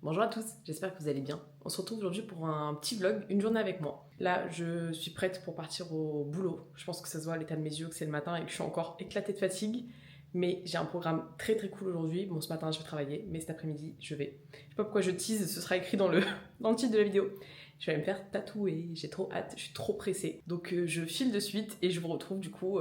Bonjour à tous, j'espère que vous allez bien. On se retrouve aujourd'hui pour un petit vlog, une journée avec moi. Là, je suis prête pour partir au boulot. Je pense que ça se voit à l'état de mes yeux que c'est le matin et que je suis encore éclatée de fatigue. Mais j'ai un programme très cool aujourd'hui. Bon, ce matin, je vais travailler, mais cet après-midi, je vais. Je sais pas pourquoi je tease, ce sera écrit dans le titre de la vidéo. Je vais aller me faire tatouer, j'ai trop hâte, je suis trop pressée. Donc je file de suite et je vous retrouve du coup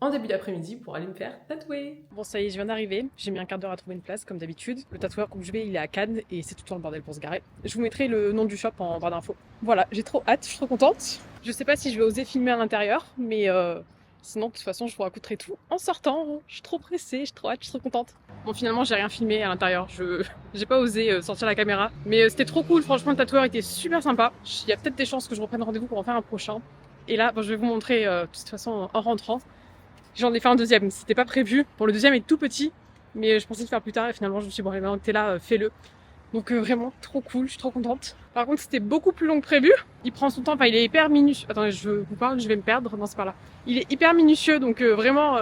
en début d'après-midi pour aller me faire tatouer. Bon ça y est, je viens d'arriver, j'ai mis un quart d'heure à trouver une place comme d'habitude. Le tatoueur où je vais, il est à Cannes et c'est tout le temps le bordel pour se garer. Je vous mettrai le nom du shop en barre d'infos. Voilà, j'ai trop hâte, je suis trop contente. Je sais pas si je vais oser filmer à l'intérieur, mais sinon de toute façon je vous raconterai tout en sortant. Je suis trop pressée, je suis trop hâte, je suis trop contente. Bon finalement j'ai rien filmé à l'intérieur, j'ai pas osé sortir la caméra, mais c'était trop cool, franchement le tatoueur était super sympa. Il y a peut-être des chances que je reprenne rendez-vous pour en faire un prochain. Et là, bon, je vais vous montrer de toute façon en rentrant. J'en ai fait un deuxième, c'était pas prévu. Bon, le deuxième est tout petit, mais je pensais le faire plus tard et finalement je me suis dit bon, maintenant que t'es là, fais-le. Donc vraiment trop cool, je suis trop contente. Par contre, c'était beaucoup plus long que prévu. Il prend son temps, enfin il est hyper minutieux. Attendez, je vous parle, je vais me perdre. Non, c'est par là. Il est hyper minutieux, donc vraiment...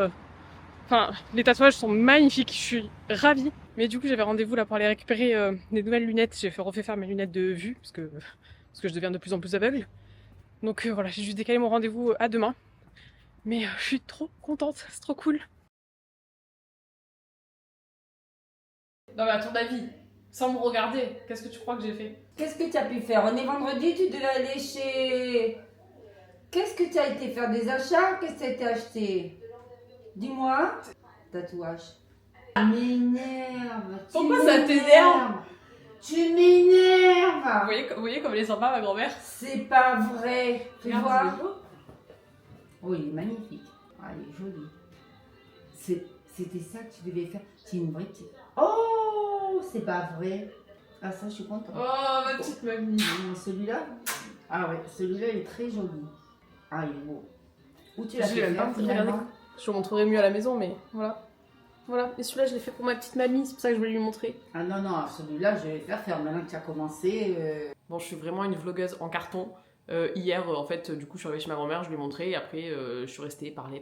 Enfin, les tatouages sont magnifiques, je suis ravie. Mais du coup, j'avais rendez-vous là pour aller récupérer des nouvelles lunettes. J'ai refait faire mes lunettes de vue parce que je deviens de plus en plus aveugle. Donc voilà, j'ai juste décalé mon rendez-vous à demain. Mais je suis trop contente, c'est trop cool. Non mais à ton avis, sans me regarder, qu'est-ce que tu crois que j'ai fait? Qu'est-ce que tu as pu faire? On est vendredi, tu devais aller chez... Qu'est-ce que tu as été faire des achats? Qu'est-ce que tu as été acheter? Dis-moi. Tatouage. Tu m'énerves. Pourquoi ça t'énerve? Tu m'énerves. Vous voyez comme elle est sympa ma grand-mère? C'est pas vrai. Tu Regarde, vois? il est beau. Oh, il est magnifique. Ah, il est joli. C'était ça que tu devais faire. C'est une vraie petite... Oh, c'est pas vrai. Ah, ça, je suis contente. Oh ma petite mamie. Celui-là? Ah ouais, celui-là il est très joli. Ah, il est beau. Où tu l'as Je fait l'ai même faire pas regardé. finalement? Je vous montrerai mieux à la maison, mais voilà. Voilà, et celui-là je l'ai fait pour ma petite mamie, c'est pour ça que je voulais lui montrer. Ah non, non, celui-là je vais le faire maintenant que tu as commencé. Bon, je suis vraiment une vlogueuse en carton. Hier, en fait, du coup, je suis arrivée chez ma grand-mère, je lui ai montré, et après, je suis restée parler,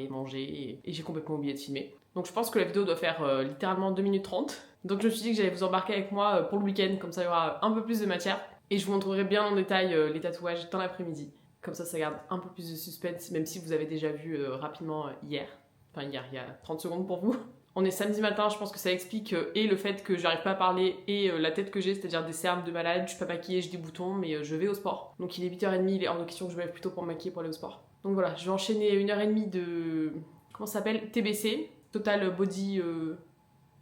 manger, et j'ai complètement oublié de filmer. Donc je pense que la vidéo doit faire littéralement 2 minutes 30. Donc je me suis dit que j'allais vous embarquer avec moi pour le week-end, comme ça il y aura un peu plus de matière. Et je vous montrerai bien en détail les tatouages dans l'après-midi. Comme ça garde un peu plus de suspense, même si vous avez déjà vu rapidement hier. Enfin hier, il y a 30 secondes pour vous. On est samedi matin, je pense que ça explique et le fait que j'arrive pas à parler et la tête que j'ai, c'est-à-dire des cernes de malade, je suis pas maquillée, j'ai des boutons, mais je vais au sport. Donc il est 8h30, il est hors de question que je me lève plus tôt pour me maquiller pour aller au sport. Donc voilà, je vais enchaîner 1h30 de... Comment ça s'appelle? TBC, Total Body...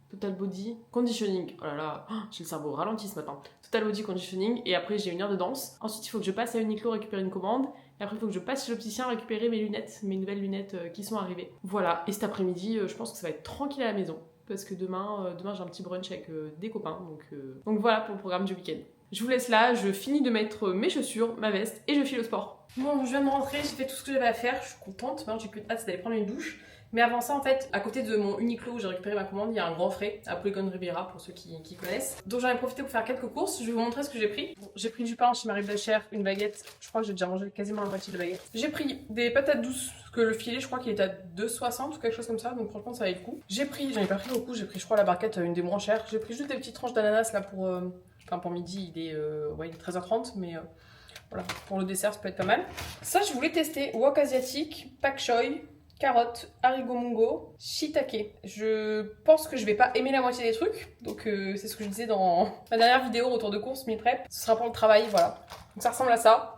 Total Body Conditioning. Oh là là, j'ai le cerveau ralenti ce matin. Total Body Conditioning. Et après, j'ai 1 heure de danse. Ensuite, il faut que je passe à Uniqlo récupérer une commande. Et après, il faut que je passe chez l'opticien récupérer mes lunettes, mes nouvelles lunettes qui sont arrivées. Voilà. Et cet après-midi, je pense que ça va être tranquille à la maison. Parce que demain j'ai un petit brunch avec des copains. Donc voilà pour le programme du week-end. Je vous laisse là, je finis de mettre mes chaussures, ma veste et je file au sport. Bon, je viens de rentrer, j'ai fait tout ce que j'avais à faire. Je suis contente. Maintenant, j'ai plus hâte d'aller prendre une douche. Mais avant ça, en fait, à côté de mon Uniqlo où j'ai récupéré ma commande, il y a un grand frais à Polygon Riviera pour ceux qui connaissent. Donc j'en ai profité pour faire quelques courses. Je vais vous montrer ce que j'ai pris. Bon, j'ai pris du pain chez Marie Blecher, une baguette. Je crois que j'ai déjà mangé quasiment la moitié de la baguette. J'ai pris des patates douces, parce que le filet, je crois qu'il était à 2,60 ou quelque chose comme ça. Donc franchement, ça valait le coup. J'ai pris, j'en ai pas pris beaucoup, j'ai pris, je crois, la barquette, une des moins chères. J'ai pris juste des petites tranches d'ananas là pour. Enfin, pour midi, il est 13h30, mais. Voilà, pour le dessert, ça peut être pas mal. Ça, je voulais tester. Wok asiatique, pak choi, carottes, haricots mungo, shiitake. Je pense que je vais pas aimer la moitié des trucs. Donc c'est ce que je disais dans ma dernière vidéo retour de course, meal prep. Ce sera pour le travail, voilà. Donc ça ressemble à ça.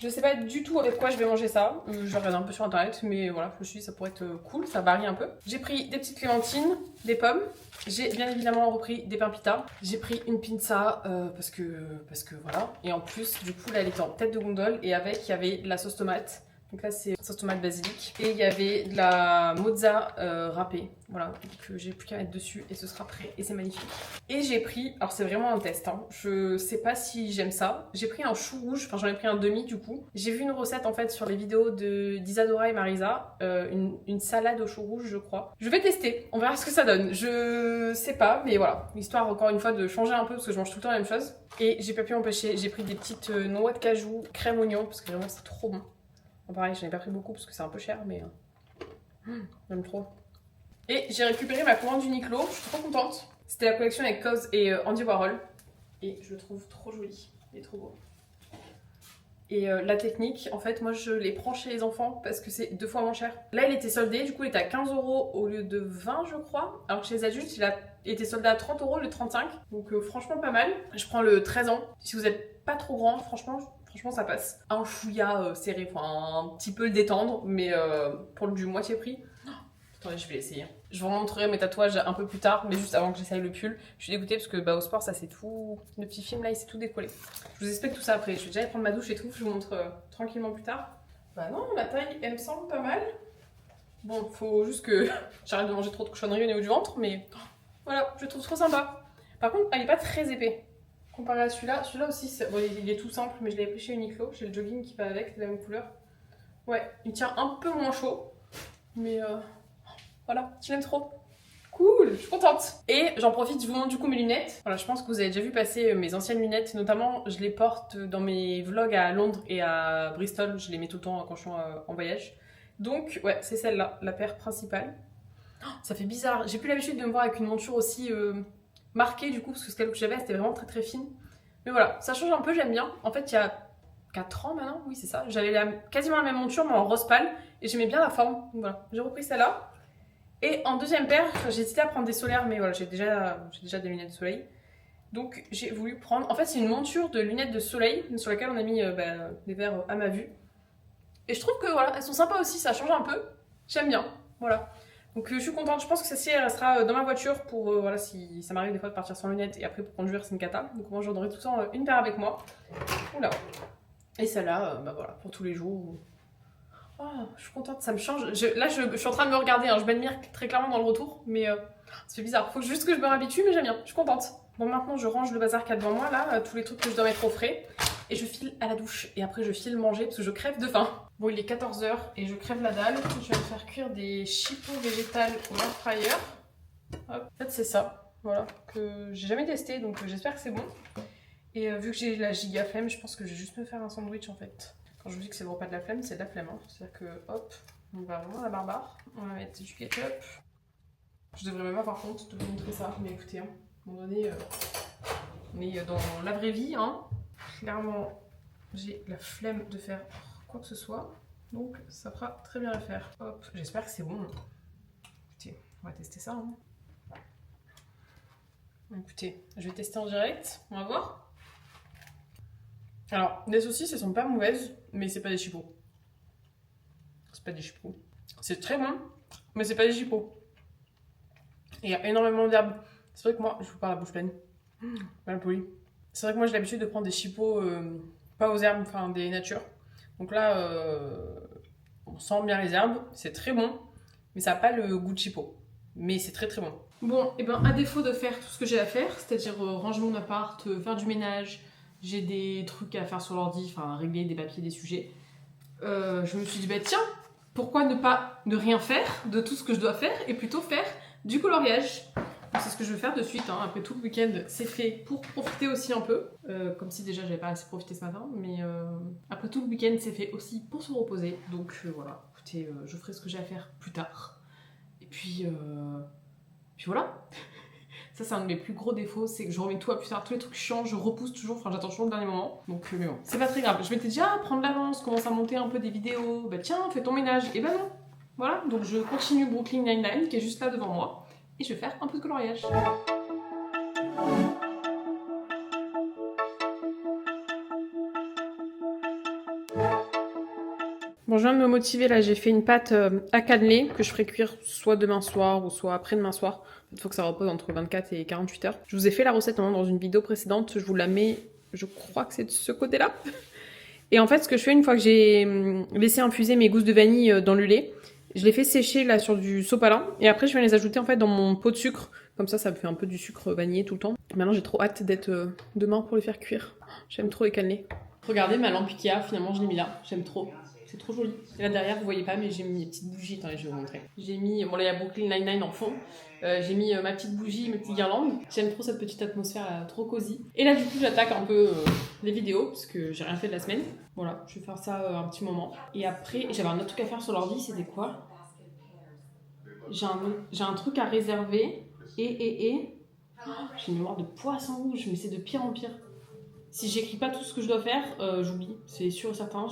Je sais pas du tout avec quoi je vais manger ça. Je vais regarder un peu sur internet, mais voilà, je me suis dit ça pourrait être cool, ça varie un peu. J'ai pris des petites clémentines, des pommes. J'ai bien évidemment repris des pains pita. J'ai pris une pinza parce que voilà. Et en plus, du coup, là, elle était en tête de gondole et avec, il y avait de la sauce tomate. Donc là, c'est sauce tomate basilic. Et il y avait de la mozza râpée. Voilà, donc j'ai plus qu'à mettre dessus et ce sera prêt. Et c'est magnifique. Et j'ai pris, alors c'est vraiment un test, hein. Je sais pas si j'aime ça. J'ai pris un chou rouge, enfin j'en ai pris un demi du coup. J'ai vu une recette en fait sur les vidéos d'Isadora et Marisa. Une salade au chou rouge, je crois. Je vais tester, on verra ce que ça donne. Je sais pas, mais voilà. Histoire encore une fois de changer un peu parce que je mange tout le temps la même chose. Et j'ai pas pu m'empêcher, j'ai pris des petites noix de cajou, crème oignon, parce que vraiment c'est trop bon. Bon, pareil, j'en ai pas pris beaucoup parce que c'est un peu cher, mais j'aime trop. Et j'ai récupéré ma commande Uniqlo, je suis trop contente. C'était la collection avec Cause et Andy Warhol. et je le trouve trop joli, il est trop beau. Et la technique, en fait, moi je les prends chez les enfants parce que c'est 2 fois moins cher. Là, il était soldé, du coup, il était à 15 € au lieu de 20, je crois. Alors que chez les adultes, il a été soldé à 30 € au lieu de 35. Donc, franchement, pas mal. Je prends le 13 ans. Si vous êtes pas trop grand, franchement, ça passe. Un chouïa serré, enfin, un petit peu le détendre, mais pour du moitié prix. Attendez, je vais l'essayer. Je vous montrerai mes tatouages un peu plus tard, mais juste avant que j'essaye le pull. Je suis dégoûtée parce que au sport, ça c'est tout. Le petit film là, il s'est tout décollé. Je vous explique tout ça après. Je vais déjà aller prendre ma douche et tout. Je vous montre tranquillement plus tard. Bah non, la taille, elle me semble pas mal. Bon, faut juste que j'arrête de manger trop de cochonneries au niveau du ventre, mais voilà, je le trouve trop sympa. Par contre, il est pas très épais. Comparé à celui-là, celui-là aussi, bon, il est tout simple, mais je l'avais pris chez Uniqlo. J'ai le jogging qui va avec, de la même couleur. Ouais, il tient un peu moins chaud, mais voilà, je l'aime trop. Cool, je suis contente. Et j'en profite, je vous montre du coup mes lunettes. Voilà, je pense que vous avez déjà vu passer mes anciennes lunettes. Notamment, je les porte dans mes vlogs à Londres et à Bristol. Je les mets tout le temps quand je suis en voyage. Donc, ouais, c'est celle-là, la paire principale. Oh, ça fait bizarre. J'ai plus l'habitude de me voir avec une monture aussi marquée du coup, parce que celle que j'avais, c'était vraiment très très fine. Mais voilà, ça change un peu, j'aime bien. En fait, il y a 4 ans maintenant, oui c'est ça. J'avais quasiment la même monture, mais en rose pâle. Et j'aimais bien la forme. Donc voilà, j'ai repris celle-là. Et en deuxième paire, j'ai hésité à prendre des solaires, mais voilà, j'ai déjà des lunettes de soleil. Donc j'ai voulu prendre... En fait, c'est une monture de lunettes de soleil sur laquelle on a mis des verres à ma vue. Et je trouve que voilà, elles sont sympas aussi, ça change un peu. J'aime bien, voilà. Donc je suis contente, je pense que celle-ci, elle restera dans ma voiture pour, voilà, si ça m'arrive des fois de partir sans lunettes et après pour conduire, c'est une cata. Donc moi, j'en aurai tout le temps une paire avec moi. Oula. Et celle-là, bah voilà, pour tous les jours... Oh, je suis contente, ça me change. Là, je suis en train de me regarder, hein. Je m'admire très clairement dans le retour, mais ça fait bizarre. Faut juste que je me réhabitue, mais j'aime bien, je suis contente. Bon, maintenant, je range le bazar qu'il y a devant moi, là, tous les trucs que je dois mettre au frais. Et je file à la douche. Et après, je file manger parce que je crève de faim. Bon, il est 14 h et je crève la dalle. Je vais me faire cuire des chipots végétales au air fryer. Hop. En fait, c'est ça, voilà, que j'ai jamais testé, donc j'espère que c'est bon. Et vu que j'ai la giga flemme, je pense que je vais juste me faire un sandwich en fait. Quand je vous dis que c'est le repas de la flemme, c'est de la flemme. Hein. C'est-à-dire que, hop, on va vraiment à la barbare. On va mettre du ketchup. Je devrais même avoir honte de vous montrer ça, mais écoutez, hein, à un moment donné, on est dans la vraie vie. Hein. Clairement, j'ai la flemme de faire quoi que ce soit. Donc, ça fera très bien l'affaire. Hop, j'espère que c'est bon. Écoutez, on va tester ça. Hein. Écoutez, je vais tester en direct. On va voir. Alors, les saucisses, elles sont pas mauvaises, mais c'est pas des chipots. C'est pas des chipots. C'est très bon, mais c'est pas des chipots. Et il y a énormément d'herbes. C'est vrai que moi, je vous parle la bouche pleine. Mal poli. C'est vrai que moi, j'ai l'habitude de prendre des chipots pas aux herbes, enfin des natures. Donc là, on sent bien les herbes. C'est très bon, mais ça n'a pas le goût de chipot. Mais c'est très très bon. Bon, et ben à défaut de faire tout ce que j'ai à faire, c'est-à-dire ranger mon appart, faire du ménage, j'ai des trucs à faire sur l'ordi, enfin régler des papiers, des sujets. Je me suis dit, bah tiens, pourquoi ne rien faire de tout ce que je dois faire et plutôt faire du coloriage. C'est ce que je vais faire de suite, hein. Après tout le week-end, c'est fait pour profiter aussi un peu. Comme si déjà j'avais pas assez profité ce matin, mais après tout le week-end, c'est fait aussi pour se reposer. Donc voilà, écoutez, je ferai ce que j'ai à faire plus tard. Et puis voilà. Ça, c'est un de mes plus gros défauts, c'est que je remets tout à plus tard. Tous les trucs chiants, je repousse toujours, enfin j'attends toujours le dernier moment. Donc, mais bon, c'est pas très grave. Je m'étais déjà prendre l'avance, commencer à monter un peu des vidéos. Bah tiens, fais ton ménage. Et bah non. Voilà, donc je continue Brooklyn Nine-Nine qui est juste là devant moi. Et je vais faire un peu de coloriage. Bon, je viens de me motiver là, j'ai fait une pâte à cannelé que je ferai cuire soit demain soir ou soit après-demain soir. Il faut que ça repose entre 24 et 48 heures. Je vous ai fait la recette dans une vidéo précédente, je vous la mets, je crois que c'est de ce côté-là. Et en fait, ce que je fais une fois que j'ai laissé infuser mes gousses de vanille dans le lait, je les fais sécher là sur du sopalin et après je viens les ajouter en fait dans mon pot de sucre. Comme ça me fait un peu du sucre vanillé tout le temps. Maintenant, j'ai trop hâte d'être demain pour les faire cuire. J'aime trop les cannelés. Regardez ma lampe Ikea, finalement je l'ai mis là, j'aime trop. C'est trop joli. Et là derrière, vous voyez pas, mais j'ai mis mes petites bougies. Attendez, je vais vous montrer. J'ai mis, bon là il y a Brooklyn Nine-Nine en fond. J'ai mis ma petite bougie, mes petites guirlandes. J'aime trop cette petite atmosphère là, trop cosy. Et là du coup, j'attaque un peu les vidéos, parce que j'ai rien fait de la semaine. Voilà, je vais faire ça un petit moment. Et après, j'avais un autre truc à faire sur l'ordi, c'était quoi? J'ai un truc à réserver. J'ai une mémoire de poisson rouge, mais c'est de pire en pire. Si j'écris pas tout ce que je dois faire, j'oublie. C'est sûr et certain.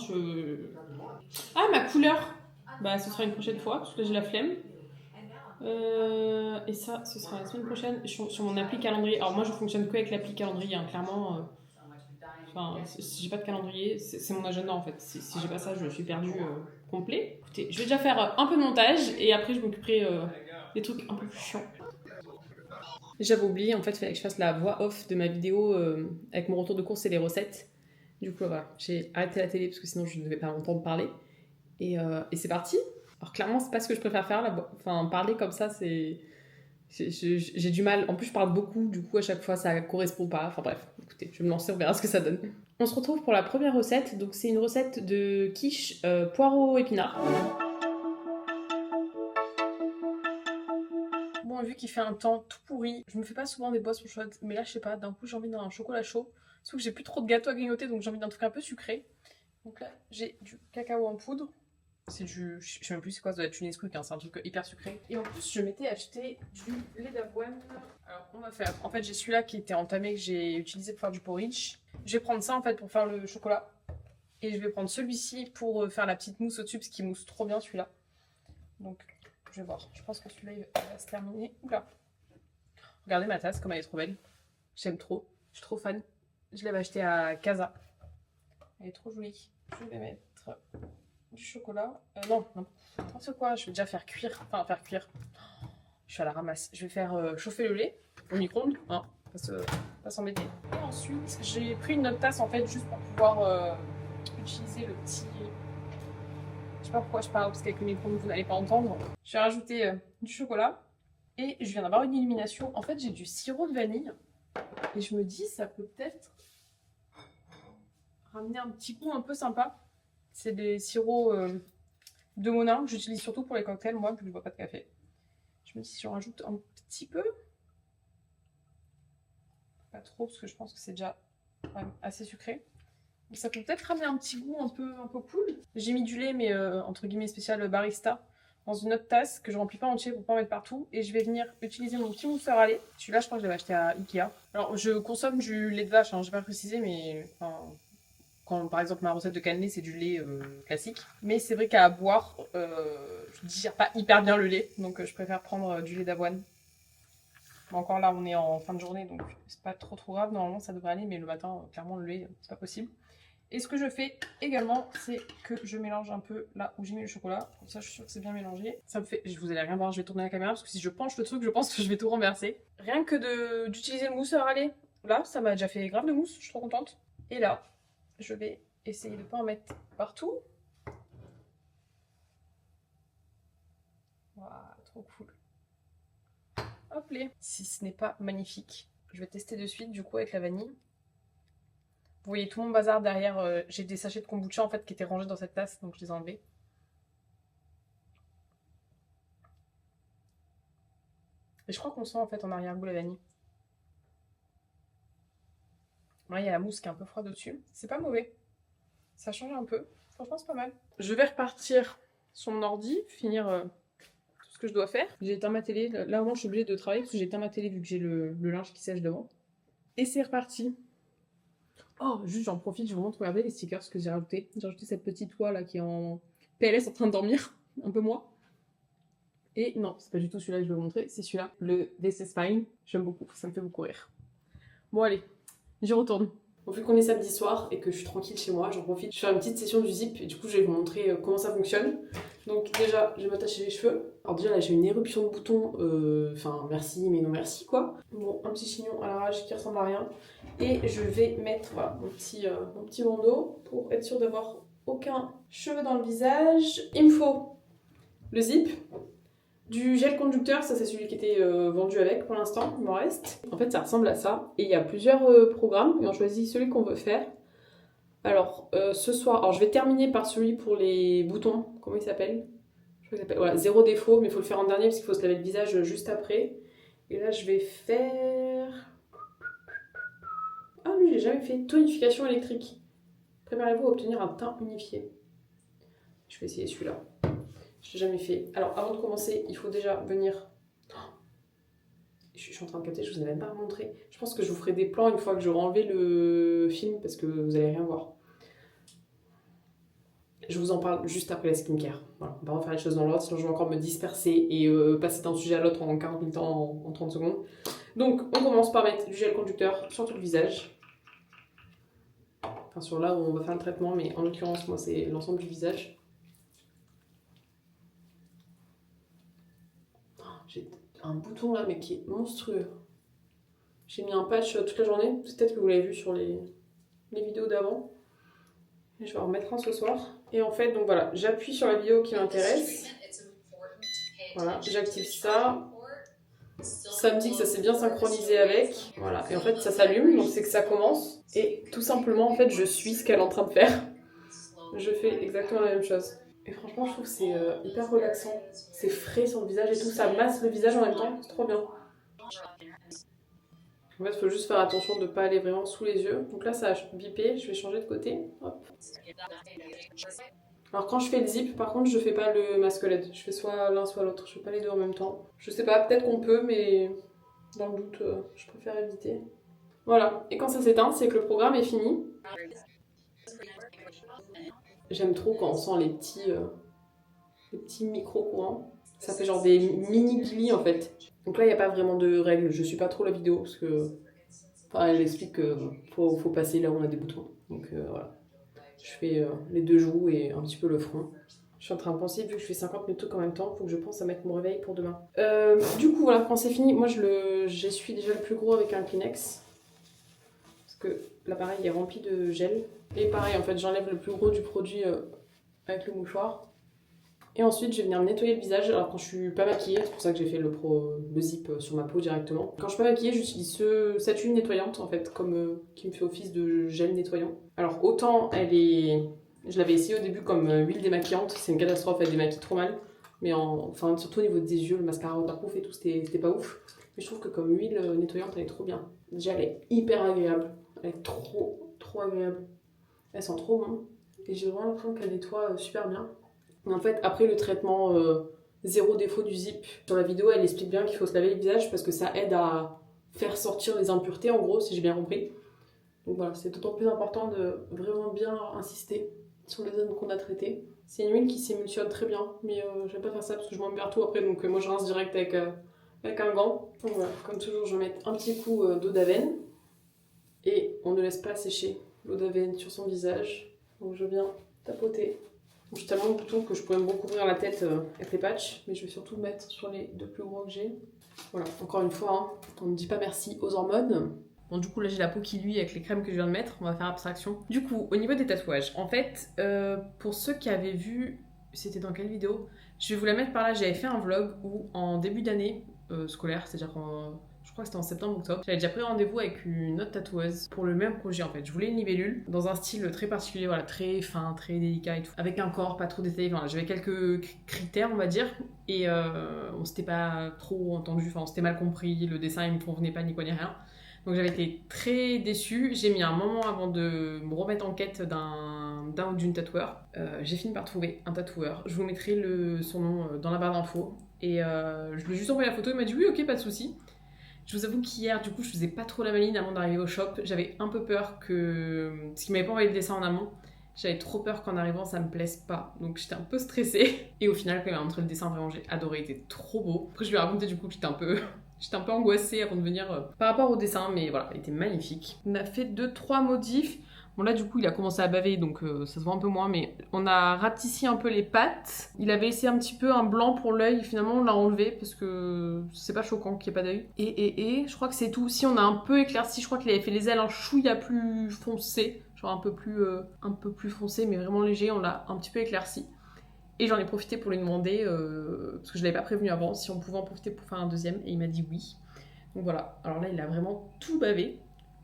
Ah, ma couleur. Bah, ce sera une prochaine fois, parce que là j'ai la flemme. Et ça, ce sera la semaine prochaine sur mon appli calendrier. Alors moi, je fonctionne que avec l'appli calendrier, hein, clairement. Enfin, si j'ai pas de calendrier, c'est mon agenda en fait. Si j'ai pas ça, je suis perdue complet. Écoutez, je vais déjà faire un peu de montage et après je m'occuperai des trucs un peu plus chiants. J'avais oublié, en fait, il fallait que je fasse la voix off de ma vidéo avec mon retour de course et les recettes. Du coup, voilà, j'ai arrêté la télé parce que sinon je ne devais pas entendre parler. Et c'est parti. Alors clairement, c'est pas ce que je préfère faire. Enfin, parler comme ça, c'est... J'ai du mal. En plus, je parle beaucoup, du coup, à chaque fois, ça correspond pas. Enfin bref, écoutez, je vais me lancer, on verra ce que ça donne. On se retrouve pour la première recette. Donc, c'est une recette de quiche poireau épinard. Bon, vu qu'il fait un temps tout pourri, je me fais pas souvent des boissons chaudes, mais là, je sais pas, d'un coup, j'ai envie d'un chocolat chaud. Sauf que j'ai plus trop de gâteau à grignoter, donc j'ai envie d'un truc un peu sucré. Donc là, j'ai du cacao en poudre. C'est du... Je sais même plus c'est quoi, ça doit être une Nesquik, hein, c'est un truc hyper sucré. Et en plus, je m'étais acheté du lait d'avoine. Alors, on va faire... En fait, j'ai celui-là qui était entamé, que j'ai utilisé pour faire du porridge. Je vais prendre ça, en fait, pour faire le chocolat. Et je vais prendre celui-ci pour faire la petite mousse au-dessus, parce qu'il mousse trop bien, celui-là. Donc, je vais voir. Je pense que celui-là, il va se terminer. Oula. Regardez ma tasse, comme elle est trop belle. J'aime trop. Je suis trop fan. Je l'avais acheté à Casa. Elle est trop jolie. Je vais mettre du chocolat. Non, n'importe quoi. Je vais déjà faire cuire. Enfin, faire cuire. Je suis à la ramasse. Je vais faire chauffer le lait au micro-ondes. Hein, pas s'embêter. Et ensuite, j'ai pris une autre tasse en fait, juste pour pouvoir utiliser le petit. Je sais pas pourquoi je parle, parce qu'avec le micro-ondes, vous n'allez pas entendre. Je vais rajouter du chocolat. Et je viens d'avoir une illumination. En fait, j'ai du sirop de vanille. Et je me dis, ça peut peut-être ramener un petit goût un peu sympa. C'est des sirops de Monin que j'utilise surtout pour les cocktails, moi, vu que je ne bois pas de café. Je me dis si j'en rajoute un petit peu. Pas trop, parce que je pense que c'est déjà quand même assez sucré. Mais ça peut peut-être ramener un petit goût un peu cool. J'ai mis du lait, mais entre guillemets spécial barista, dans une autre tasse que je remplis pas entier pour pas en mettre partout. Et je vais venir utiliser mon petit mousseur à lait. Celui-là, je crois que je l'avais acheté à Ikea. Alors, je consomme du lait de vache, hein, j'ai pas précisé, mais... Enfin, quand par exemple ma recette de cannelé c'est du lait classique. Mais c'est vrai qu'à boire, je digère pas hyper bien le lait, donc je préfère prendre du lait d'avoine. Bon, encore là on est en fin de journée, donc c'est pas trop grave, normalement ça devrait aller, mais le matin clairement le lait c'est pas possible. Et ce que je fais également, c'est que je mélange un peu là où j'ai mis le chocolat, comme ça je suis sûre que c'est bien mélangé. Ça me fait, vous allez rien voir, je vais tourner la caméra parce que si je penche le truc, je pense que je vais tout renverser. Rien que d'utiliser le mousseur à lait, là ça m'a déjà fait grave de mousse, je suis trop contente. Et là, je vais essayer de ne pas en mettre partout. Voilà, trop cool. Hop là. Si ce n'est pas magnifique, je vais tester de suite du coup avec la vanille. Vous voyez tout mon bazar derrière. J'ai des sachets de kombucha en fait qui étaient rangés dans cette tasse, donc je les ai enlevés. Et je crois qu'on sent en fait en arrière-goût la vanille. Là, il y a la mousse qui est un peu froide au-dessus. C'est pas mauvais. Ça change un peu. Franchement, c'est pas mal. Je vais repartir sur mon ordi, finir tout ce que je dois faire. J'ai éteint ma télé. Là, au moins, je suis obligée de travailler parce que j'ai éteint ma télé vu que j'ai le linge qui sèche devant. Et c'est reparti. Oh, juste, j'en profite, je vous montre, regardez les stickers que j'ai rajoutés. J'ai rajouté cette petite oie là qui est en PLS en train de dormir. Un peu moi. Et non, c'est pas du tout celui-là que je vais vous montrer, c'est celui-là, le This is Fine. J'aime beaucoup, ça me fait beaucoup rire. Bon, allez, j'y retourne. Bon, vu qu'on est samedi soir et que je suis tranquille chez moi, j'en profite. Je fais une petite session du zip et du coup je vais vous montrer comment ça fonctionne. Donc déjà, je vais m'attacher les cheveux. Alors déjà là j'ai une éruption de boutons, enfin merci mais non merci quoi. Bon, un petit chignon à l'arrache qui ressemble à rien. Et je vais mettre voilà, mon petit bandeau pour être sûre d'avoir aucun cheveu dans le visage. Il me faut le zip. Du gel conducteur, ça c'est celui qui était vendu avec pour l'instant, il m'en reste. En fait ça ressemble à ça, et il y a plusieurs programmes, et on choisit celui qu'on veut faire. Alors ce soir, alors je vais terminer par celui pour les boutons, comment il s'appelle? Je crois qu'il s'appelle, voilà, zéro défaut, mais il faut le faire en dernier parce qu'il faut se laver le visage juste après. Et là je vais faire... Ah lui j'ai jamais fait, tonification électrique. Préparez-vous à obtenir un teint unifié. Je vais essayer celui-là. Je l'ai jamais fait. Alors avant de commencer, il faut déjà venir... Je suis en train de capter, je vous ai même pas montré. Je pense que je vous ferai des plans une fois que j'aurai enlevé le film parce que vous allez rien voir. Je vous en parle juste après la skincare. Voilà, on va refaire les choses dans l'ordre, sinon je vais encore me disperser et passer d'un sujet à l'autre en 40 000 temps en 30 secondes. Donc, on commence par mettre du gel conducteur sur tout le visage. Enfin, sur là où on va faire le traitement, mais en l'occurrence, moi, c'est l'ensemble du visage. Oh, j'ai un bouton là, mais qui est monstrueux. J'ai mis un patch toute la journée, peut-être que vous l'avez vu sur les vidéos d'avant. Je vais en remettre un ce soir. Et en fait, donc voilà, j'appuie sur la vidéo qui m'intéresse. Voilà, j'active ça. Ça me dit que ça s'est bien synchronisé avec. Voilà, et en fait, ça s'allume, donc c'est que ça commence. Et tout simplement, en fait, je suis ce qu'elle est en train de faire. Je fais exactement la même chose. Et franchement, je trouve que c'est hyper relaxant. C'est frais sur le visage et tout, ça masse le visage en même temps. C'est trop bien. En fait, il faut juste faire attention de ne pas aller vraiment sous les yeux. Donc là, ça a bipé, je vais changer de côté. Hop. Alors quand je fais le zip, par contre, je fais pas le masque LED. Je fais soit l'un, soit l'autre. Je fais pas les deux en même temps. Je sais pas, peut-être qu'on peut, mais dans le doute, je préfère éviter. Voilà. Et quand ça s'éteint, c'est que le programme est fini. J'aime trop quand on sent les petits micro-courants. Ça fait genre des mini plis en fait. Donc là, il n'y a pas vraiment de règles. Je suis pas trop la vidéo parce que. Enfin, elle explique qu'il faut passer là où on a des boutons. Donc voilà. Je fais les deux joues et un petit peu le front. Je suis en train de penser, vu que je fais 50 000 trucs en même temps, il faut que je pense à mettre mon réveil pour demain. Du coup, voilà, quand c'est fini, moi j'essuie déjà le plus gros avec un Kleenex. Parce que l'appareil est rempli de gel. Et pareil, en fait, j'enlève le plus gros du produit avec le mouchoir. Et ensuite, je vais venir me nettoyer le visage. Alors, quand je suis pas maquillée, c'est pour ça que j'ai fait le zip sur ma peau directement. Quand je suis pas maquillée, j'utilise cette huile nettoyante, en fait, qui me fait office de gel nettoyant. Alors, autant je l'avais essayé au début comme huile démaquillante, c'est une catastrophe, elle démaquille trop mal. Mais enfin, surtout au niveau des yeux, le mascara waterproof et tout, c'était pas ouf. Mais je trouve que comme huile nettoyante, elle est trop bien. Déjà, elle est hyper agréable. Elle est trop agréable. Elle sent trop bon. Et j'ai vraiment l'impression qu'elle nettoie super bien. En fait, après le traitement zéro défaut du zip, sur la vidéo, elle explique bien qu'il faut se laver le visage parce que ça aide à faire sortir les impuretés, en gros, si j'ai bien compris. Donc voilà, c'est d'autant plus important de vraiment bien insister sur les zones qu'on a traitées. C'est une huile qui s'émulsionne très bien, mais je vais pas faire ça parce que je m'emmerde tout après, donc moi je rince direct avec un gant. Donc voilà, comme toujours, je vais mettre un petit coup d'eau d'avenne et on ne laisse pas sécher l'eau d'avenne sur son visage. Donc je viens tapoter. J'ai tellement de boutons que je pourrais me recouvrir la tête avec les patchs, mais je vais surtout mettre sur les deux plus gros que j'ai. Voilà, encore une fois, hein, on ne dit pas merci aux hormones. Bon, du coup, là j'ai la peau qui luit avec les crèmes que je viens de mettre, on va faire abstraction. Du coup, au niveau des tatouages, en fait, pour ceux qui avaient vu, c'était dans quelle vidéo? Je vais vous la mettre par là, j'avais fait un vlog où en début d'année scolaire, c'est-à-dire je crois que c'était en septembre-octobre. J'avais déjà pris rendez-vous avec une autre tatoueuse pour le même projet en fait. Je voulais une libellule dans un style très particulier, voilà, très fin, très délicat et tout. Avec un corps pas trop détaillé, enfin, j'avais quelques critères on va dire. Et on s'était pas trop entendu, enfin on s'était mal compris, le dessin il me convenait pas ni quoi ni rien. Donc j'avais été très déçue. J'ai mis un moment avant de me remettre en quête d'un ou d'une tatoueur. J'ai fini par trouver un tatoueur. Je vous mettrai son nom dans la barre d'infos. Et je lui ai juste envoyé la photo, il m'a dit oui ok pas de souci. Je vous avoue qu'hier, du coup, je faisais pas trop la maline avant d'arriver au shop. J'avais un peu peur que... Parce qu'il m'avait pas envoyé le dessin en amont. J'avais trop peur qu'en arrivant, ça me plaise pas. Donc j'étais un peu stressée. Et au final, quand il m'a montré le dessin, vraiment, j'ai adoré. Il était trop beau. Après, je lui ai raconté du coup que j'étais un peu angoissée avant de venir par rapport au dessin. Mais voilà, il était magnifique. On a fait 2-3 modifs. Bon là du coup il a commencé à baver donc ça se voit un peu moins mais on a ratissé un peu les pattes. Il avait laissé un petit peu un blanc pour l'œil, finalement on l'a enlevé parce que c'est pas choquant qu'il n'y ait pas d'œil. Et je crois que c'est tout. Si on a un peu éclairci, je crois qu'il avait fait les ailes un chouïa plus foncé, genre un peu plus foncé mais vraiment léger, on l'a un petit peu éclairci. Et j'en ai profité pour lui demander, parce que je l'avais pas prévenu avant, si on pouvait en profiter pour faire un deuxième et il m'a dit oui. Donc voilà, alors là il a vraiment tout bavé.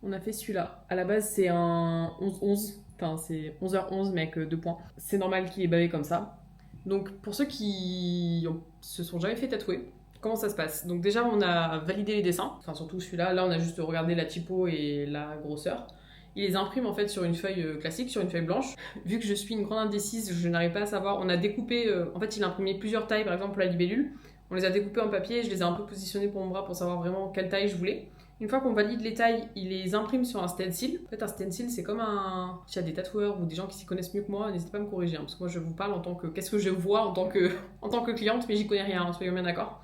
On a fait celui-là. À la base, c'est un 11-11. Enfin, c'est 11h11, mais avec 2 points. C'est normal qu'il ait bavé comme ça. Donc, pour ceux qui se sont jamais fait tatouer, comment ça se passe? Donc déjà, on a validé les dessins. Enfin, surtout celui-là. Là, on a juste regardé la typo et la grosseur. Il les imprime en fait sur une feuille classique, sur une feuille blanche. Vu que je suis une grande indécise, je n'arrive pas à savoir. On a découpé... en fait, il a imprimé plusieurs tailles, par exemple, pour la libellule. On les a découpés en papier, je les ai un peu positionnés pour mon bras pour savoir vraiment quelle taille je voulais. Une fois qu'on valide les tailles, ils les impriment sur un stencil. En fait, un stencil, c'est comme un... S'il y a des tatoueurs ou des gens qui s'y connaissent mieux que moi, n'hésitez pas à me corriger, parce que moi, je vous parle en tant que... Qu'est-ce que je vois en tant que cliente, mais j'y connais rien, soyons bien d'accord.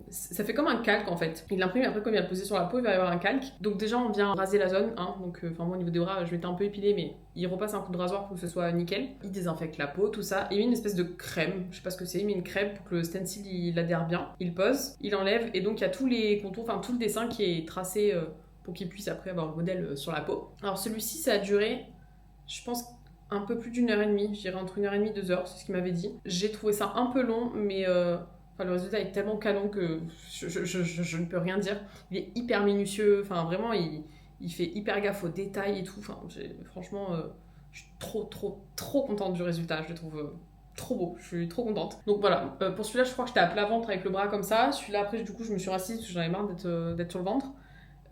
Ça fait comme un calque en fait. Il l'imprime et après comme il va le poser sur la peau, il va y avoir un calque. Donc déjà on vient raser la zone, hein. Donc moi au niveau des bras je m'étais un peu épilée, mais il repasse un coup de rasoir pour que ce soit nickel. Il désinfecte la peau, tout ça. Il met une espèce de crème, je sais pas ce que c'est, il met une crème pour que le stencil il adhère bien. Il pose, il enlève et donc il y a tous les contours, enfin tout le dessin qui est tracé pour qu'il puisse après avoir le modèle sur la peau. Alors celui-ci ça a duré, je pense, un peu plus d'1h30, je dirais entre 1h30 et 2h, c'est ce qu'il m'avait dit. J'ai trouvé ça un peu long, mais le résultat est tellement canon que je ne peux rien dire. Il est hyper minutieux, enfin vraiment, il fait hyper gaffe aux détails et tout. Enfin, franchement, je suis trop contente du résultat. Je le trouve trop beau, je suis trop contente. Donc voilà, pour celui-là, je crois que j'étais à plat ventre avec le bras comme ça. Celui-là, après, du coup, je me suis rassise parce que j'en avais marre d'être sur le ventre.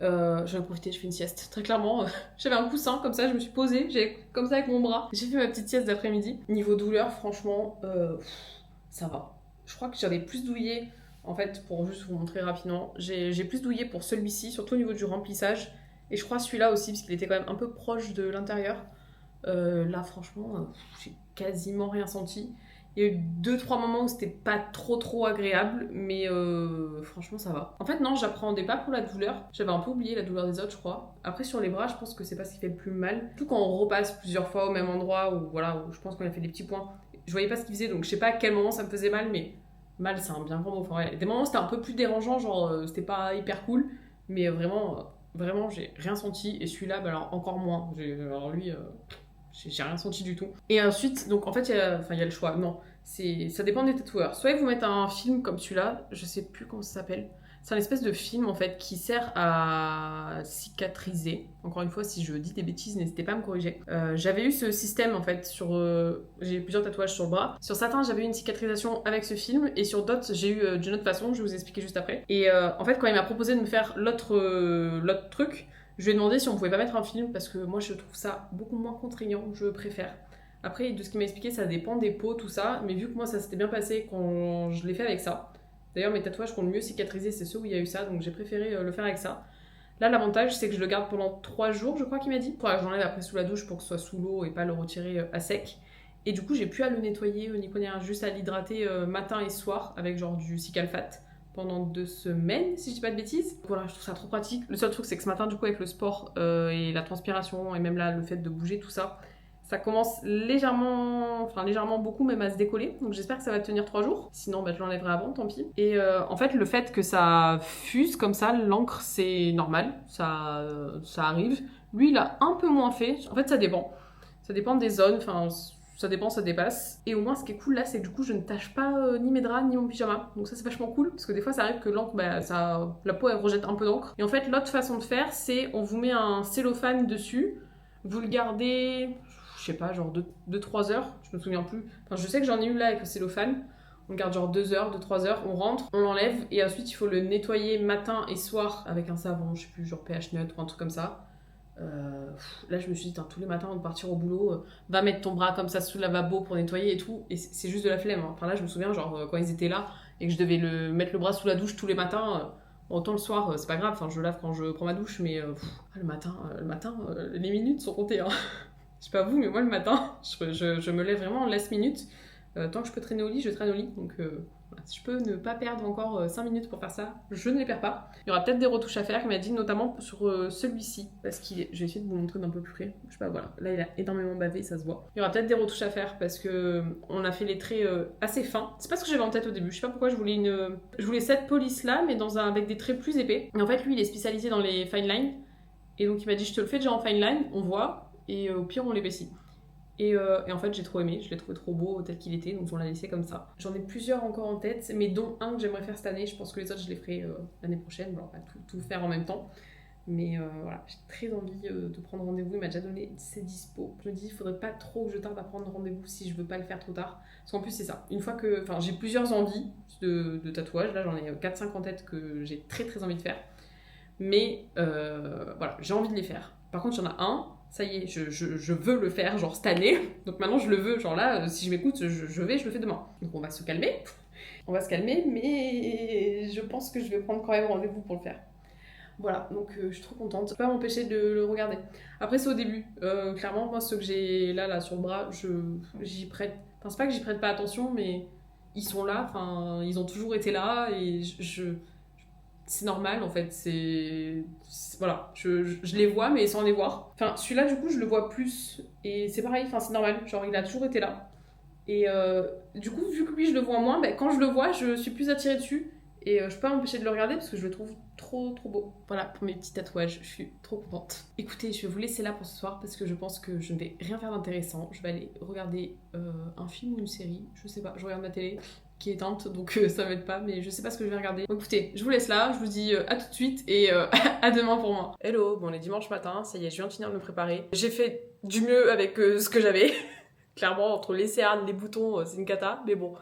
J'en ai profité, je fais une sieste. Très clairement, j'avais un coussin comme ça, je me suis posée, j'ai comme ça avec mon bras. J'ai fait ma petite sieste d'après-midi. Niveau douleur, franchement, ça va. Je crois que j'avais plus douillé, en fait, pour juste vous montrer rapidement, j'ai plus douillé pour celui-ci, surtout au niveau du remplissage. Et je crois celui-là aussi, parce qu'il était quand même un peu proche de l'intérieur. Là, franchement, j'ai quasiment rien senti. Il y a eu 2-3 moments où c'était pas trop agréable, mais franchement, ça va. En fait, non, j'appréhendais pas pour la douleur. J'avais un peu oublié la douleur des autres, je crois. Après, sur les bras, je pense que c'est pas ce qui fait le plus mal. Surtout quand on repasse plusieurs fois au même endroit, où je pense qu'on a fait des petits points. Je voyais pas ce qu'il faisait, donc je sais pas à quel moment ça me faisait mal, mais mal, c'est un bien grand mot. Enfin, ouais, des moments c'était un peu plus dérangeant, genre c'était pas hyper cool, mais vraiment, j'ai rien senti. Et celui-là, bah, alors encore moins. Alors lui, j'ai rien senti du tout. Et ensuite, donc en fait, il y a le choix. Non, ça dépend des tatoueurs. Soit ils vous mettent un film comme celui-là, je sais plus comment ça s'appelle. C'est un espèce de film en fait qui sert à cicatriser. Encore une fois, si je dis des bêtises, n'hésitez pas à me corriger. J'avais eu ce système en fait j'ai plusieurs tatouages sur le bras. Sur certains, j'avais eu une cicatrisation avec ce film et sur d'autres, j'ai eu d'une autre façon. Je vais vous expliquer juste après. Et en fait, quand il m'a proposé de me faire l'autre truc, je lui ai demandé si on pouvait pas mettre un film parce que moi, je trouve ça beaucoup moins contraignant. Je préfère. Après, de ce qu'il m'a expliqué, ça dépend des peaux, tout ça. Mais vu que moi, ça s'était bien passé quand je l'ai fait avec ça. D'ailleurs, mes tatouages qui ont le mieux cicatrisé, c'est ceux où il y a eu ça, donc j'ai préféré le faire avec ça. Là, l'avantage, c'est que je le garde pendant 3 jours, je crois qu'il m'a dit. Faudra que j'enlève après sous la douche pour que ce soit sous l'eau et pas le retirer à sec. Et du coup, j'ai plus à le nettoyer ni quoi, juste à l'hydrater matin et soir avec genre du Cicalfate pendant 2 semaines, si je dis pas de bêtises. Voilà, je trouve ça trop pratique. Le seul truc, c'est que ce matin, du coup, avec le sport et la transpiration et même là, le fait de bouger, tout ça, ça commence légèrement beaucoup même à se décoller. Donc j'espère que ça va tenir 3 jours. Sinon, je l'enlèverai avant, tant pis. Et en fait, le fait que ça fuse comme ça, l'encre, c'est normal. Ça arrive. Lui, il a un peu moins fait. En fait, ça dépend. Ça dépend des zones. Enfin, ça dépend, ça dépasse. Et au moins, ce qui est cool là, c'est que du coup, je ne tâche pas ni mes draps, ni mon pyjama. Donc ça, c'est vachement cool. Parce que des fois, ça arrive que l'encre, la peau, elle rejette un peu d'encre. Et en fait, l'autre façon de faire, c'est on vous met un cellophane dessus. Vous le gardez, je sais pas, genre 2-3 heures, je me souviens plus. Enfin, je sais que j'en ai eu là avec le cellophane. On le garde genre 2 heures, 2-3 heures, on rentre, on l'enlève et ensuite il faut le nettoyer matin et soir avec un savon, je sais plus, genre pH neutre ou un truc comme ça. Là, je me suis dit, tous les matins avant de partir au boulot, va mettre ton bras comme ça sous le lavabo pour nettoyer et tout. Et c'est juste de la flemme. Hein. Enfin, là, je me souviens, genre, quand ils étaient là et que je devais mettre le bras sous la douche tous les matins. Autant le soir, c'est pas grave, enfin, je lave quand je prends ma douche, mais le matin, les minutes sont comptées. Hein. Je sais pas vous, mais moi le matin, je me lève vraiment en last minute. Tant que je peux traîner au lit, je traîne au lit. Donc si je peux ne pas perdre encore 5 minutes pour faire ça, je ne les perds pas. Il y aura peut-être des retouches à faire, il m'a dit, notamment sur celui-ci. Parce je vais essayer de vous montrer d'un peu plus près. Je sais pas, voilà. Là, il a énormément bavé, ça se voit. Il y aura peut-être des retouches à faire parce que on a fait les traits assez fins. C'est pas ce que j'avais en tête au début. Je sais pas pourquoi je voulais cette police là, mais avec des traits plus épais. Et en fait, lui, il est spécialisé dans les fine lines. Et donc, il m'a dit, je te le fais déjà en fine line, on voit. Et au pire, on l'épaissit. Et en fait, j'ai trop aimé, je l'ai trouvé trop beau tel qu'il était, donc on l'a laissé comme ça. J'en ai plusieurs encore en tête, mais dont un que j'aimerais faire cette année. Je pense que les autres, je les ferai l'année prochaine. Bon, pas tout faire en même temps. Mais voilà, j'ai très envie de prendre rendez-vous. Il m'a déjà donné ses dispos. Je me dis, il faudrait pas trop que je tarde à prendre rendez-vous si je veux pas le faire trop tard. Parce qu'en plus, c'est ça. Une fois que. Enfin, j'ai plusieurs envies de tatouage. Là, j'en ai 4-5 en tête que j'ai très envie de faire. Mais voilà, j'ai envie de les faire. Par contre, il y en a un. Ça y est, je veux le faire, genre cette année. Donc maintenant, je le veux. Genre là, si je m'écoute, je le fais demain. Donc on va se calmer. On va se calmer, mais je pense que je vais prendre quand même rendez-vous pour le faire. Voilà, donc je suis trop contente. Je peux pas m'empêcher de le regarder. Après, c'est au début. Clairement, moi, ceux que j'ai là sur le bras, j'y prête. Enfin, c'est pas que j'y prête pas attention, mais ils sont là. Enfin, ils ont toujours été là et c'est normal en fait. Voilà, je les vois, mais sans les voir. Enfin, celui-là, du coup, je le vois plus et c'est pareil. Enfin, c'est normal. Genre, il a toujours été là. Et du coup, vu que lui, je le vois moins, quand je le vois, je suis plus attirée dessus. Et je peux pas m'empêcher de le regarder parce que je le trouve trop beau. Voilà pour mes petits tatouages, je suis trop contente. Écoutez, je vais vous laisser là pour ce soir parce que je pense que je ne vais rien faire d'intéressant. Je vais aller regarder un film ou une série, je sais pas, je regarde ma télé qui est éteinte donc ça m'aide pas, mais je sais pas ce que je vais regarder. Donc écoutez, je vous laisse là, je vous dis à tout de suite et à demain pour moi. Hello, bon, on est dimanche matin, ça y est, je viens de finir de me préparer. J'ai fait du mieux avec ce que j'avais. Clairement, entre les cernes, les boutons, c'est une cata, mais bon.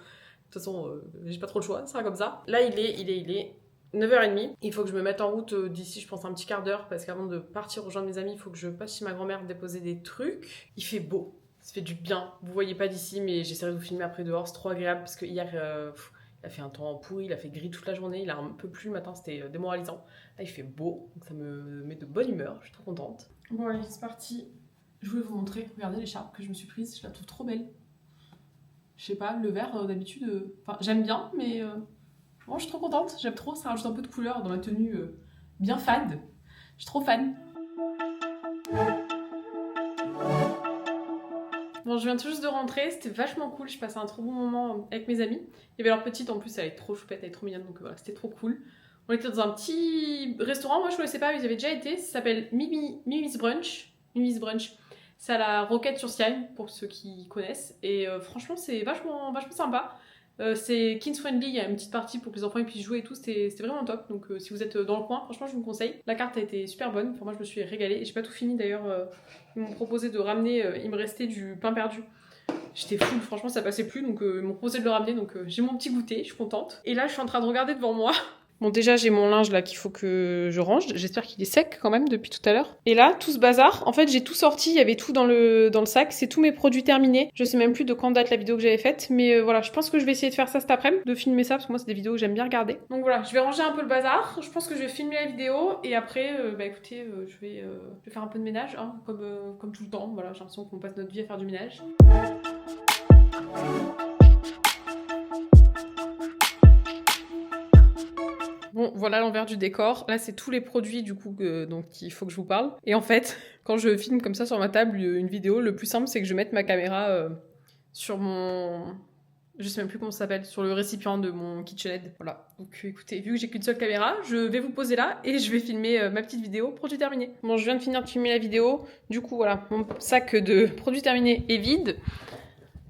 De toute façon, j'ai pas trop le choix, ça sera comme ça. Là, il est 9h30. Il faut que je me mette en route d'ici, je pense, un petit quart d'heure. Parce qu'avant de partir rejoindre mes amis, il faut que je passe chez ma grand-mère déposer des trucs. Il fait beau, ça fait du bien. Vous voyez pas d'ici, mais j'essaierai de vous filmer après dehors. C'est trop agréable parce que hier, il a fait un temps pourri, il a fait gris toute la journée. Il a un peu plu le matin, c'était démoralisant. Là, il fait beau, donc ça me met de bonne humeur. Je suis trop contente. Bon, allez, c'est parti. Je voulais vous montrer, regardez l'écharpe que je me suis prise. Je la trouve trop belle. Je sais pas, le vert d'habitude, enfin j'aime bien, mais bon, je suis trop contente, j'aime trop, ça rajoute un peu de couleur dans la tenue bien fade. Je suis trop fan. Bon, je viens tout juste de rentrer, c'était vachement cool, je passais un trop bon moment avec mes amis. Il y avait leur petite en plus, elle est trop choupette, elle est trop mignonne, donc voilà, c'était trop cool. On était dans un petit restaurant, moi je connaissais pas, ils avaient déjà été, ça s'appelle Mimi's Brunch. Mimi's Brunch. C'est à la Roquette sur Sienne, pour ceux qui connaissent. Et franchement, c'est vachement sympa. C'est kids friendly, il y a une petite partie pour que les enfants puissent jouer et tout. C'était vraiment top. Donc si vous êtes dans le coin, franchement, je vous conseille. La carte a été super bonne. Enfin, moi, je me suis régalée. Et j'ai pas tout fini d'ailleurs. Ils m'ont proposé de ramener, il me restait du pain perdu. J'étais full, franchement, ça passait plus. Donc ils m'ont proposé de le ramener. Donc j'ai mon petit goûter, je suis contente. Et là, je suis en train de regarder devant moi. Bon, déjà, j'ai mon linge là qu'il faut que je range. J'espère qu'il est sec quand même depuis tout à l'heure. Et là, tout ce bazar, en fait, j'ai tout sorti. Il y avait tout dans le sac. C'est tous mes produits terminés. Je sais même plus de quand date la vidéo que j'avais faite. Mais voilà, je pense que je vais essayer de faire ça cet après-midi, de filmer ça, parce que moi, c'est des vidéos que j'aime bien regarder. Donc voilà, je vais ranger un peu le bazar. Je pense que je vais filmer la vidéo. Et après, écoutez, je vais faire un peu de ménage, hein, comme tout le temps. Voilà, j'ai l'impression qu'on passe notre vie à faire du ménage. Bon, voilà l'envers du décor. Là, c'est tous les produits, du coup, donc il faut que je vous parle. Et en fait, quand je filme comme ça sur ma table une vidéo, le plus simple, c'est que je mette ma caméra sur mon... Je sais même plus comment ça s'appelle, sur le récipient de mon KitchenAid. Voilà. Donc écoutez, vu que j'ai qu'une seule caméra, je vais vous poser là et je vais filmer ma petite vidéo. Produit terminé. Bon, je viens de finir de filmer la vidéo. Du coup, voilà, mon sac de produits terminés est vide.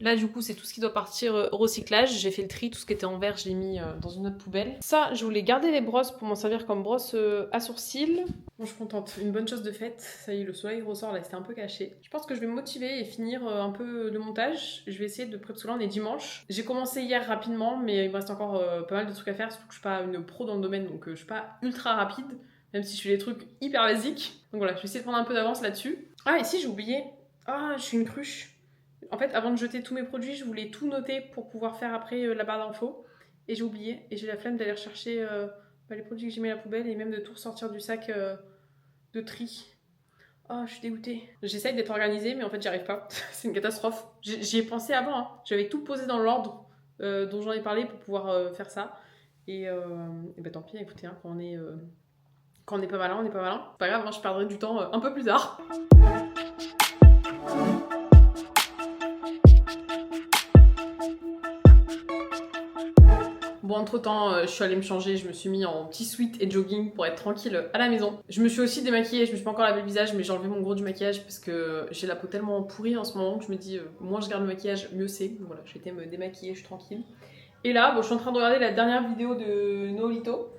Là, du coup, c'est tout ce qui doit partir au recyclage. J'ai fait le tri, tout ce qui était en verre, je l'ai mis dans une autre poubelle. Ça, je voulais garder les brosses pour m'en servir comme brosse à sourcils. Bon, je suis contente. Une bonne chose de faite. Ça y est, le soleil ressort, là, c'était un peu caché. Je pense que je vais me motiver et finir un peu le montage. Je vais essayer de parce que là, on est dimanche. J'ai commencé hier rapidement, mais il me reste encore pas mal de trucs à faire. Surtout que je suis pas une pro dans le domaine, donc je suis pas ultra rapide. Même si je fais des trucs hyper basiques. Donc voilà, je vais essayer de prendre un peu d'avance là-dessus. Ah, et si, j'ai oublié. Ah, je suis une cruche. En fait, avant de jeter tous mes produits, je voulais tout noter pour pouvoir faire après la barre d'infos. Et j'ai oublié. Et j'ai la flemme d'aller rechercher les produits que j'ai mis à la poubelle et même de tout ressortir du sac de tri. Oh, je suis dégoûtée. J'essaye d'être organisée, mais en fait, j'y arrive pas. C'est une catastrophe. J'y ai pensé avant. Hein. J'avais tout posé dans l'ordre dont j'en ai parlé pour pouvoir faire ça. Et tant pis, écoutez, hein, quand on n'est pas malin, on n'est pas malin. C'est pas grave, hein, je perdrai du temps un peu plus tard. Bon, entre-temps, je suis allée me changer, je me suis mis en petit sweat et jogging pour être tranquille à la maison. Je me suis aussi démaquillée, je me suis pas encore lavé le visage, mais j'ai enlevé mon gros du maquillage parce que j'ai la peau tellement pourrie en ce moment que je me dis, moins je garde le maquillage, mieux c'est. Voilà, j'ai été me démaquiller, je suis tranquille. Et là, bon, je suis en train de regarder la dernière vidéo de Nolito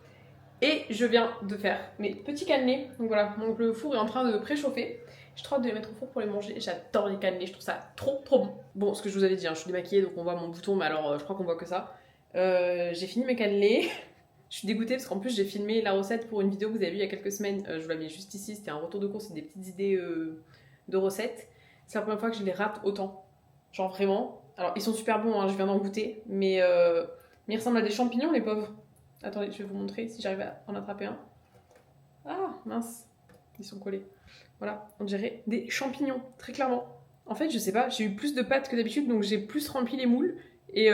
et je viens de faire mes petits cannelés. Donc voilà, donc le four est en train de préchauffer. J'ai trop hâte de les mettre au four pour les manger. J'adore les cannelés, je trouve ça trop bon. Bon, ce que je vous avais dit, hein, je suis démaquillée donc on voit mon bouton, mais alors je crois qu'on voit que ça. J'ai fini mes cannelés. Je suis dégoûtée parce qu'en plus j'ai filmé la recette pour une vidéo que vous avez vue il y a quelques semaines. Je vous la mets juste ici, c'était un retour de course et des petites idées de recettes. C'est la première fois que je les rate autant. Genre vraiment. Alors ils sont super bons, hein, je viens d'en goûter, mais Mais ils ressemblent à des champignons, les pauvres. Attendez, je vais vous montrer si j'arrive à en attraper un. Ah, mince. Ils sont collés. Voilà, on dirait des champignons, très clairement. En fait, je sais pas, j'ai eu plus de pâtes que d'habitude, donc j'ai plus rempli les moules. Et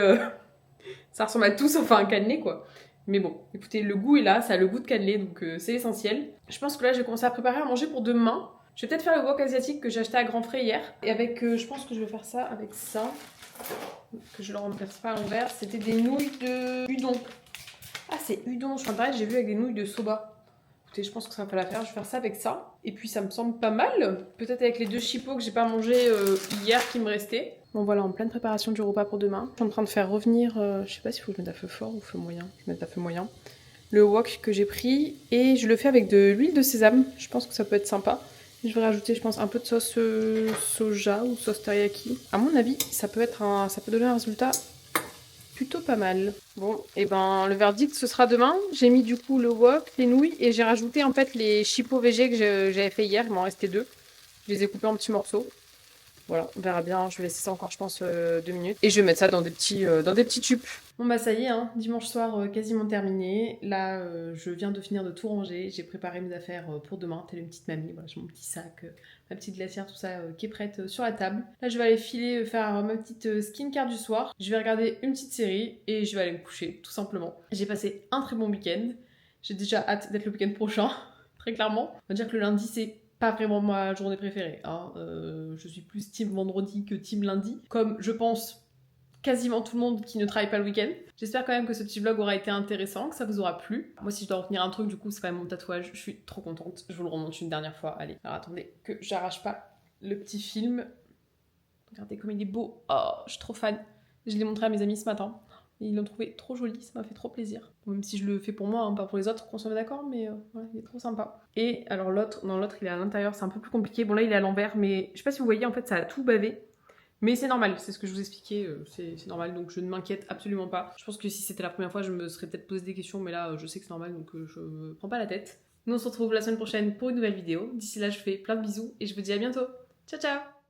ça ressemble à tout sauf à un cannelé, quoi. Mais bon, écoutez, le goût est là, ça a le goût de cannelé, donc c'est essentiel. Je pense que là, je vais commencer à préparer à manger pour demain. Je vais peut-être faire le wok asiatique que j'ai acheté à Grand Frais hier. Et avec, je pense que je vais faire ça avec ça. Que je le remplace pas à l'envers. C'était des nouilles de udon. Ah, c'est udon. Sur internet, j'ai vu avec des nouilles de soba. Écoutez, je pense que ça va pas la faire. Je vais faire ça avec ça. Et puis, ça me semble pas mal. Peut-être avec les 2 chipots que j'ai pas mangé hier qui me restaient. Bon, voilà, en pleine préparation du repas pour demain. Je suis en train de faire revenir, je sais pas s'il faut que je mette à feu fort ou feu moyen. Je vais mettre à feu moyen. Le wok que j'ai pris. Et je le fais avec de l'huile de sésame. Je pense que ça peut être sympa. Je vais rajouter, je pense, un peu de sauce soja ou sauce teriyaki. À mon avis, ça peut donner un résultat plutôt pas mal. Bon, et ben le verdict ce sera demain. J'ai mis du coup le wok, les nouilles et j'ai rajouté en fait les chipots végés que j'avais fait hier. Il m'en restait 2. Je les ai coupés en petits morceaux. Voilà, on verra bien. Je vais laisser ça encore, je pense, 2 minutes. Et je vais mettre ça dans des petits tubes. Bon bah ça y est, hein, dimanche soir quasiment terminé. Là, je viens de finir de tout ranger. J'ai préparé mes affaires pour demain, telle une petite mamie. Voilà, j'ai mon petit sac, ma petite glacière, tout ça qui est prête sur la table. Là, je vais aller filer faire ma petite skincare du soir. Je vais regarder une petite série et je vais aller me coucher, tout simplement. J'ai passé un très bon week-end. J'ai déjà hâte d'être le week-end prochain, très clairement. On va dire que le lundi, c'est pas vraiment ma journée préférée. Hein. Je suis plus team vendredi que team lundi. Comme je pense quasiment tout le monde qui ne travaille pas le week-end. J'espère quand même que ce petit vlog aura été intéressant, que ça vous aura plu. Moi, si je dois retenir un truc, du coup, c'est quand même mon tatouage. Je suis trop contente. Je vous le remonte une dernière fois. Allez, alors attendez que j'arrache pas le petit film. Regardez comme il est beau. Oh, je suis trop fan. Je l'ai montré à mes amis ce matin. Ils l'ont trouvé trop joli, ça m'a fait trop plaisir. Même si je le fais pour moi, hein, pas pour les autres, qu'on soit d'accord, mais ouais, il est trop sympa. Et alors l'autre, il est à l'intérieur, c'est un peu plus compliqué. Bon là, il est à l'envers, mais je sais pas si vous voyez, en fait, ça a tout bavé. Mais c'est normal, c'est ce que je vous expliquais, c'est normal, donc je ne m'inquiète absolument pas. Je pense que si c'était la première fois, je me serais peut-être posé des questions, mais là, je sais que c'est normal, donc je me prends pas la tête. Nous, on se retrouve la semaine prochaine pour une nouvelle vidéo. D'ici là, je fais plein de bisous et je vous dis à bientôt. Ciao, ciao!